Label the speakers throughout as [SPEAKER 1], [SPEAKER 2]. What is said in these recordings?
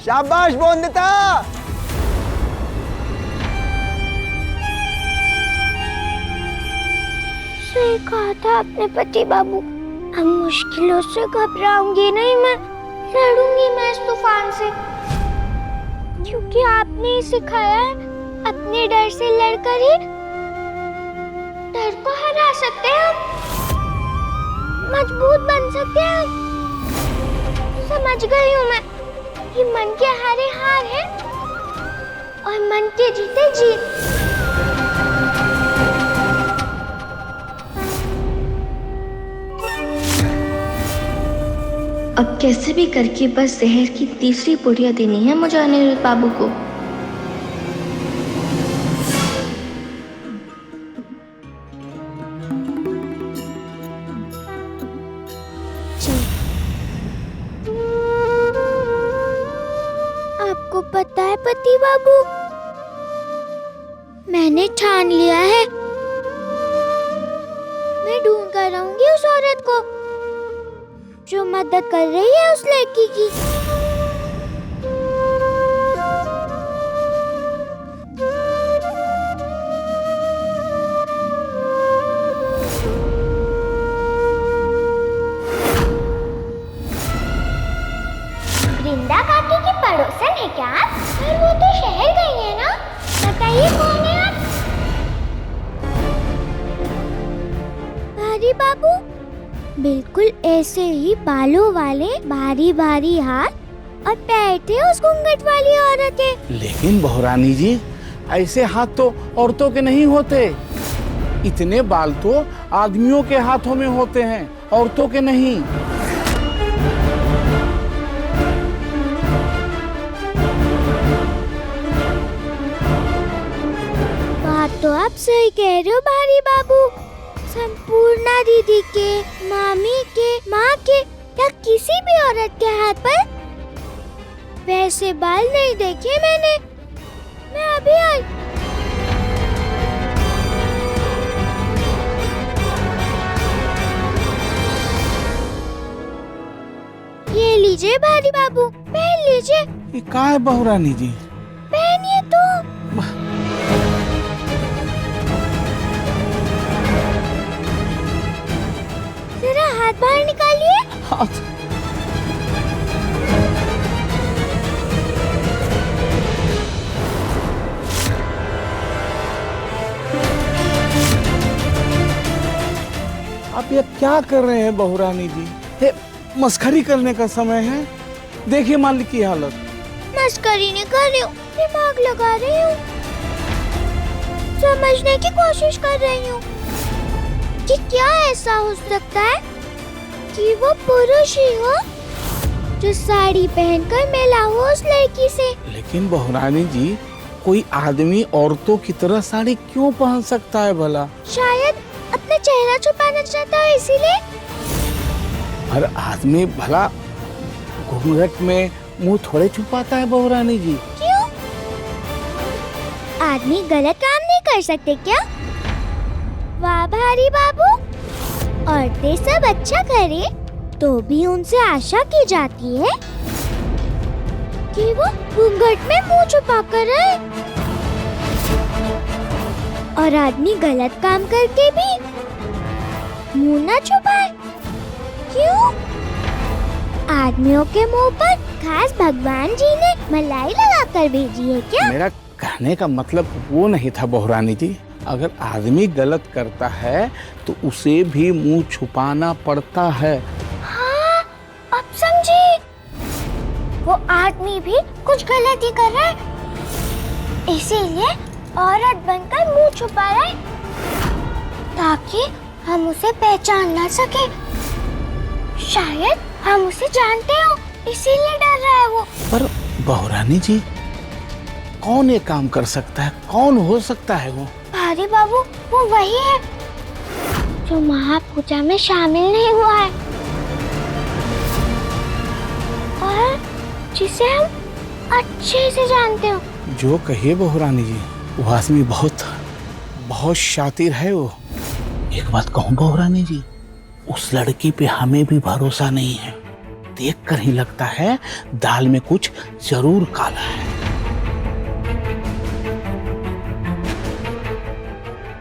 [SPEAKER 1] शाबाश बोंदिता।
[SPEAKER 2] सही कहा था आपने पति बाबू, अब मुश्किलों से घबराऊंगी नहीं मैं, लड़ूंगी मैं इस तूफान से, क्योंकि आपने ही सिखाया है अपने डर से लड़कर ही डर को हरा सकते हैं हम, मजबूत बन सकते हैं हम। समझ गई हूँ मैं कि मन के हारे हार है और मन के जीते जीत।
[SPEAKER 3] अब कैसे भी करके बस जहर की तीसरी पुड़िया देनी है मुझे अनिरुद्ध बाबू को।
[SPEAKER 2] आपको पता है पति बाबू, मैंने ठान लिया है, मैं ढूंढ कर रहूंगी उस औरत को जो मदद कर रही है उस लड़की की। वृंदा काकी की पड़ोसन है क्या आप? पर वो तो शहर गई है ना, बताइए कौन है आप? भारी बाबू, बिल्कुल ऐसे ही बालों वाले भारी भारी हाथ और पैर थे उस घूंघट वाली औरत के।
[SPEAKER 4] लेकिन बहुरानी जी, ऐसे हाथ तो औरतों के नहीं होते। इतने बाल तो आदमियों के हाथों में होते हैं, औरतों के नहीं।
[SPEAKER 2] बात तो आप सही कह रहे हो भारी बाबू। संपूर्णा दीदी के, मामी के, माँ के या किसी भी औरत के हाथ पर वैसे बाल नहीं देखे मैंने। मैं अभी आई। ये लीजिए भारी बाबू, पहन लीजिए।
[SPEAKER 4] ये क्या है बहुरानी जी?
[SPEAKER 2] पहनिए तो। जरा हाथ बाहर निकालिए।
[SPEAKER 4] हाथ? आप ये क्या कर रहे हैं बहुरानी जी? ये मस्खरी करने का समय है। देखिए मालिक की हालत।
[SPEAKER 2] मस्करी नहीं कर रही हूँ, दिमाग लगा रही हूँ, समझने की कोशिश कर रही हूँ कि क्या ऐसा हो सकता है कि वो पुरुष ही हो जो साड़ी पहनकर मिला हो उस लड़की से।
[SPEAKER 4] लेकिन बहुरानी जी, कोई आदमी औरतों की तरह साड़ी क्यों पहन सकता है भला?
[SPEAKER 2] शायद अपना चेहरा छुपाना चाहता है इसीलिए।
[SPEAKER 4] हर आदमी भला घूंघट में मुंह थोड़े छुपाता है बहुरानी जी।
[SPEAKER 2] क्यों? आदमी गलत काम नहीं कर सकते क्या? वाह भारी बाबू, औरतें सब अच्छा करे तो भी उनसे आशा की जाती है कि वो घूंघट में मुंह छुपा कर रहे, और आदमी गलत काम करके भी मुंह न छुपाए। क्यों? आदमियों के मुंह पर खास भगवान जी ने मलाई लगाकर भेजी है क्या?
[SPEAKER 4] मेरा कहने का मतलब वो नहीं था बहुरानी जी। अगर आदमी गलत करता है तो उसे भी मुंह छुपाना पड़ता है।
[SPEAKER 2] हाँ, अब समझी। वो आदमी भी कुछ गलती कर रहा है, इसीलिए औरत बनकर मुंह छुपा रहा है ताकि हम उसे पहचान ना सके। शायद हम उसे जानते हो, इसीलिए डर रहा है वो।
[SPEAKER 4] पर बहुरानी जी, कौन ये काम कर सकता है? कौन हो सकता है वो?
[SPEAKER 2] भारी बाबू, वो वही है जो महापूजा में शामिल नहीं हुआ है और जिसे हम अच्छे से जानते हो।
[SPEAKER 4] जो कहिए बहुरानी जी, वो आदमी बहुत शातिर है वो। एक बात कहूँ बहुरानी जी, उस लड़की पे हमें भी भरोसा नहीं है। देखकर ही लगता है दाल में कुछ जरूर काला है।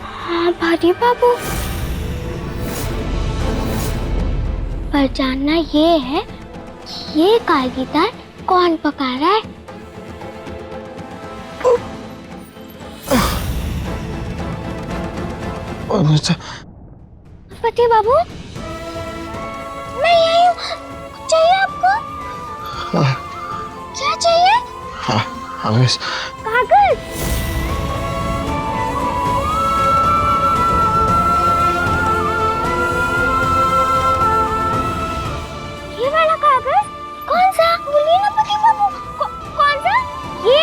[SPEAKER 2] हाँ भारी बाबू, पर जानना ये है कि ये काली दाल कौन पका रहा है। पति बाबू, मैं यही हूँ। कुछ चाहिए आपको? क्या चाहिए? कागज। ये वाला कागज? कौन सा? बोलिए ना पति बाबू, कौन सा? ये?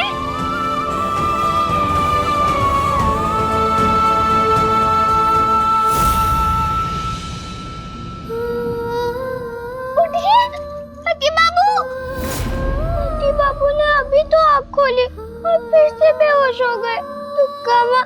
[SPEAKER 2] पति बाबू! पति बाबू ने अभी तो आँख खोली और फिर से बेहोश हो गए। दुर्गा माँ,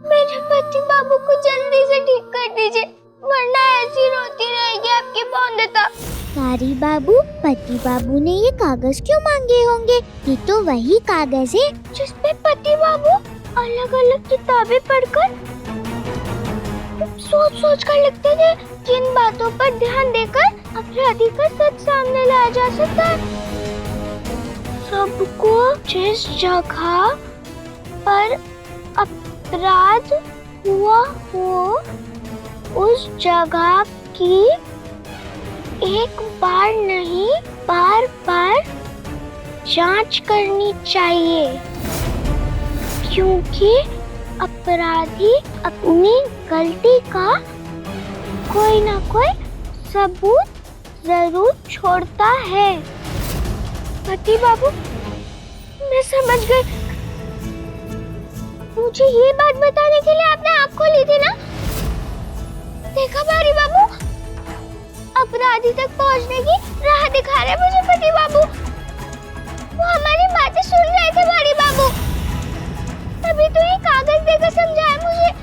[SPEAKER 2] मेरे पति बाबू को जल्दी से ठीक कर दीजिए, वरना ऐसी रोती रहेगी आपकी बौंदता।
[SPEAKER 1] सारी बाबू, पति बाबू ने ये कागज क्यों मांगे होंगे? ये तो वही कागज है
[SPEAKER 2] जिसपे पति बाबू अलग अलग किताबें पढ़कर सोच सोच कर लिखते थे। किन बातों पर ध्यान देकर अपराधी का सच सामने लाया जा सकता है। सबको जिस जगह पर अपराध हुआ हो उस जगह की एक बार नहीं बार बार जांच करनी चाहिए, क्योंकि अपराधी अपनी गलती का कोई ना कोई सबूत जरूर छोड़ता है। पति बाबू, मैं समझ गई। मुझे ये बात बताने के लिए आपने आँख खोली थी ना? देखा भारी बाबू, अपराधी तक पहुंचने की राह दिखा रहे मुझे पति बाबू। वो हमारी बातें सुन रहे थे भारी बाबू, तभी तो ये कागज देकर समझाया मुझे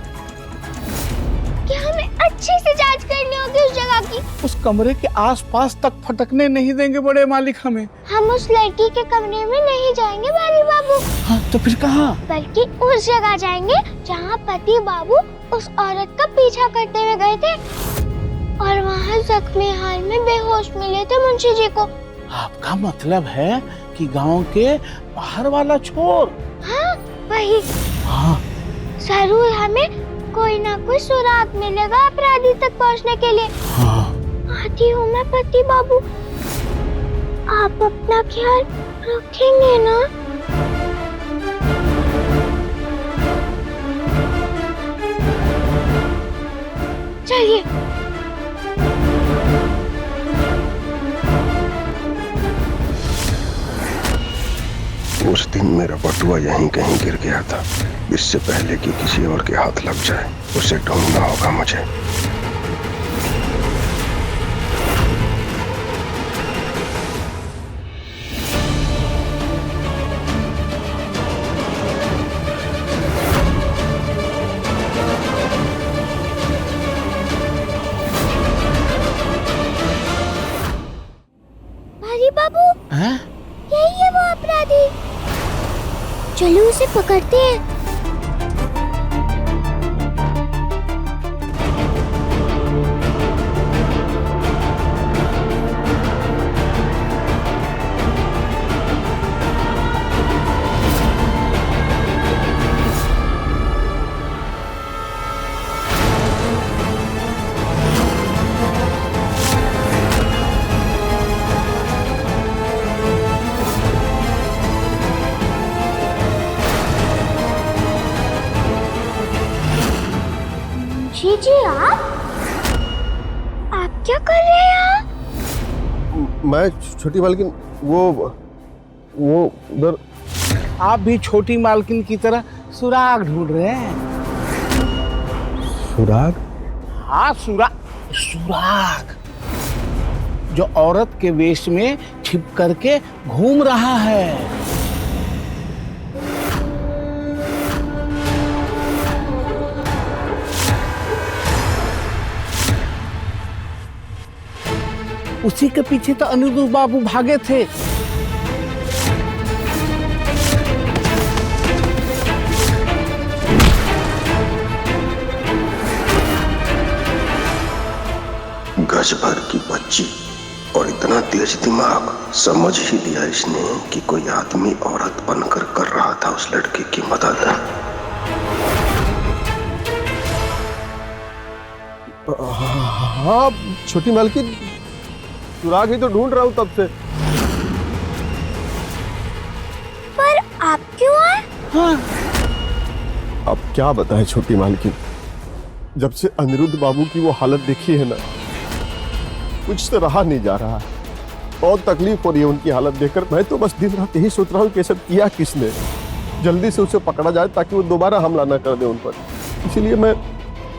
[SPEAKER 2] कि हमें अच्छे से जांच करनी होगी उस जगह की।
[SPEAKER 4] उस कमरे के आसपास तक फटकने नहीं देंगे बड़े मालिक हमें।
[SPEAKER 2] हम उस लड़की के कमरे में नहीं जाएंगे भारी बाबू।
[SPEAKER 4] हाँ, तो फिर कहाँ?
[SPEAKER 2] बल्कि उस जगह जाएंगे जहाँ पति बाबू उस औरत का पीछा करते हुए गए थे और वहाँ जख्मी हाल में बेहोश मिले थे मुंशी जी को।
[SPEAKER 4] आपका मतलब है कि गांव के बाहर वाला चोर?
[SPEAKER 2] हाँ वही।
[SPEAKER 4] हाँ,
[SPEAKER 2] जरूर हमें कोई ना कोई सुराग मिलेगा अपराधी तक पहुंचने के लिए।
[SPEAKER 4] हाँ।
[SPEAKER 2] आती हूँ मैं पति बाबू, आप अपना ख्याल रखेंगे ना? चलिए।
[SPEAKER 5] उस दिन मेरा बटुआ यहीं कहीं गिर गया था। इससे पहले कि किसी और के हाथ लग जाए उसे ढूंढना होगा मुझे।
[SPEAKER 2] भारी बाबू,
[SPEAKER 4] हैं?
[SPEAKER 2] यही है वो अपराधी। चलो उसे पकड़ते हैं। जी आप क्या कर रहे हैं यहाँ?
[SPEAKER 5] मैं छोटी मालकिन वो उधर।
[SPEAKER 4] आप भी छोटी मालकिन की तरह सुराग ढूंढ रहे हैं?
[SPEAKER 5] सुराग?
[SPEAKER 4] हाँ, सुराग जो औरत के वेश में छिप करके घूम रहा है। उसी के पीछे तो अनिरुद्ध बाबू भागे थे।
[SPEAKER 5] गज भर की बच्ची और इतना तेज दिमाग, समझ ही दिया इसने कि कोई आदमी औरत बनकर कर रहा था उस लड़के की मदद।
[SPEAKER 6] हाँ छोटी मालकिन, सुराग ही तो ढूंढ रहा हूँ तब से।
[SPEAKER 2] पर आप क्यों आए?
[SPEAKER 4] हाँ।
[SPEAKER 6] अब क्या बताएं छोटी मालकिन, जब से अनिरुद्ध बाबू की वो हालत देखी है ना, कुछ तो रहा नहीं जा रहा है। बहुत तकलीफ हो रही है उनकी हालत देखकर। मैं तो बस दिन रात यही सोच रहा हूँ कि ये सब किया किसने, जल्दी से उसे पकड़ा जाए ताकि वो दोबारा हमला न कर दे उन पर। इसीलिए मैं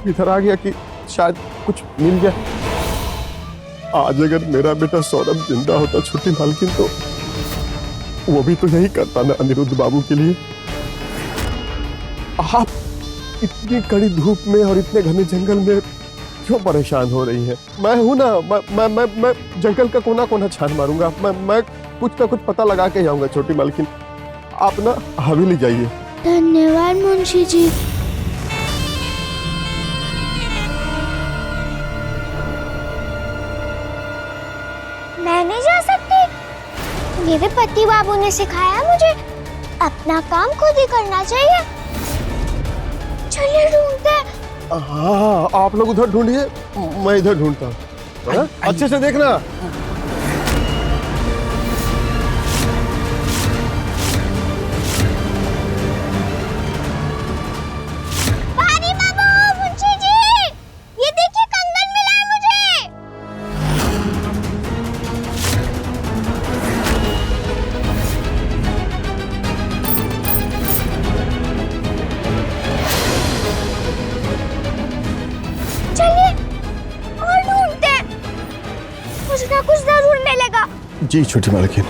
[SPEAKER 6] इधर आ गया कि शायद कुछ मिल जाए। आज अगर मेरा बेटा सौरभ जिंदा होता छोटी मालकिन, तो वो भी तो यही करता ना अनिरुद्ध बाबू के लिए। आप इतनी कड़ी धूप में और इतने घने जंगल में क्यों परेशान हो रही हैं? मैं हूं ना, मैं जंगल का कोना कोना छान मारूंगा। मैं कुछ ना कुछ पता लगा के जाऊंगा छोटी मालकिन। आप ना हवेली जाइए।
[SPEAKER 1] धन्यवाद मुंशी जी।
[SPEAKER 2] मैं नहीं जा सकती। मेरे पति बाबू ने सिखाया मुझे अपना काम खुद ही करना चाहिए। चलिए ढूंढते हैं।
[SPEAKER 6] हाँ, आप लोग उधर ढूंढिए, मैं इधर ढूंढता हूँ। अच्छे से देखना।
[SPEAKER 2] पारी बाबू, मुंशी जी, ये देखिए कंगन मिला है मुझे। चलिए और ढूंढते हैं, कुछ ना कुछ जरूर मिलेगा।
[SPEAKER 6] जी छोटी मालकिन।